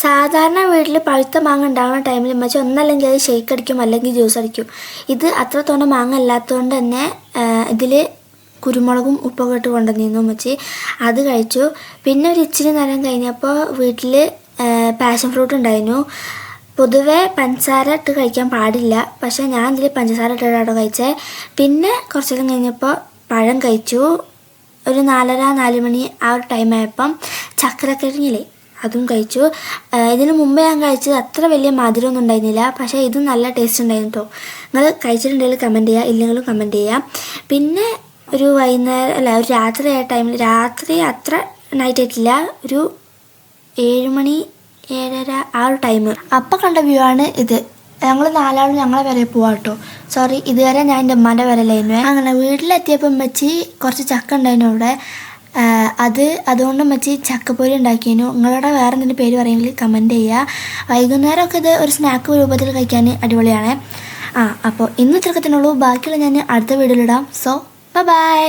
സാധാരണ വീട്ടിൽ പഴുത്ത മാങ്ങ ഉണ്ടാകുന്ന ടൈമിൽ ഉമ്മച്ചി ഒന്നല്ലെങ്കിൽ അത് ഷേക്ക് അടിക്കും അല്ലെങ്കിൽ ജ്യൂസ് അടിക്കും. ഇത് അത്രത്തോളം മാങ്ങ അല്ലാത്തതുകൊണ്ട് തന്നെ ഇതിൽ കുരുമുളകും ഉപ്പൊക്കെ ഇട്ട് കൊണ്ടുവന്നിരുന്നു ഉമ്മച്ചി. അത് കഴിച്ചു. പിന്നെ ഒരു ഇച്ചിരി നേരം കഴിഞ്ഞപ്പോൾ വീട്ടിൽ പാഷൻ ഫ്രൂട്ട് ഉണ്ടായിരുന്നു. പൊതുവേ പഞ്ചസാര ഇട്ട് കഴിക്കാൻ പാടില്ല, പക്ഷേ ഞാൻ ഇതിൽ പഞ്ചസാര ഇട്ടിട്ടാണ് കഴിച്ചത്. പിന്നെ കുറച്ച് നേരം കഴിഞ്ഞപ്പോൾ പഴം കഴിച്ചു. ഒരു 4:30 മണി ആ ഒരു ടൈം ആയപ്പം ചക്കരക്കിഴങ്ങില്ലേ അതും കഴിച്ചു. ഇതിന് മുമ്പ് ഞാൻ കഴിച്ചത് അത്ര വലിയ മധുരമൊന്നും ഉണ്ടായിരുന്നില്ല, പക്ഷേ ഇത് നല്ല ടേസ്റ്റ് ഉണ്ടായിരുന്നു കേട്ടോ. നിങ്ങൾ കഴിച്ചിട്ടുണ്ടെങ്കിൽ കമൻറ്റ് ചെയ്യുക, ഇല്ലെങ്കിലും കമൻറ്റ് ചെയ്യുക. പിന്നെ ഒരു വൈകുന്നേരം അല്ല ഒരു രാത്രി ആയ ടൈമിൽ, രാത്രി അത്ര നൈറ്റ് ആയിട്ടില്ല, ഒരു 7 മണി 7:30 ആ ഒരു ടൈം അപ്പം കണ്ട വ്യൂ ആണ് ഇത്. ഞങ്ങൾ 4 ആളും ഞങ്ങളെ വരെ പോവാം കേട്ടോ. സോറി, ഇതുവരെ ഞാൻ എൻ്റെ ഉമ്മാൻ്റെ വരലായിരുന്നു. അങ്ങനെ വീട്ടിലെത്തിയപ്പോൾ ഉമ്മച്ചി കുറച്ച് ചക്ക ഉണ്ടായിരുന്നു അവിടെ. അതുകൊണ്ട് ഉമ്മച്ചി ചക്കപ്പൊരി ഉണ്ടാക്കിയിരുന്നു. നിങ്ങളുടെ വേറെ എന്തെങ്കിലും പേര് പറയുമെങ്കിൽ കമൻറ്റ് ചെയ്യുക. വൈകുന്നേരമൊക്കെ ഇത് ഒരു സ്നാക്ക് രൂപത്തിൽ കഴിക്കാൻ അടിപൊളിയാണ്. അപ്പോൾ ഇന്ന് ചെറുക്കത്തിനുള്ളൂ, ബാക്കിയുള്ള ഞാൻ അടുത്ത വീഡിയോയിലിടാം. So by.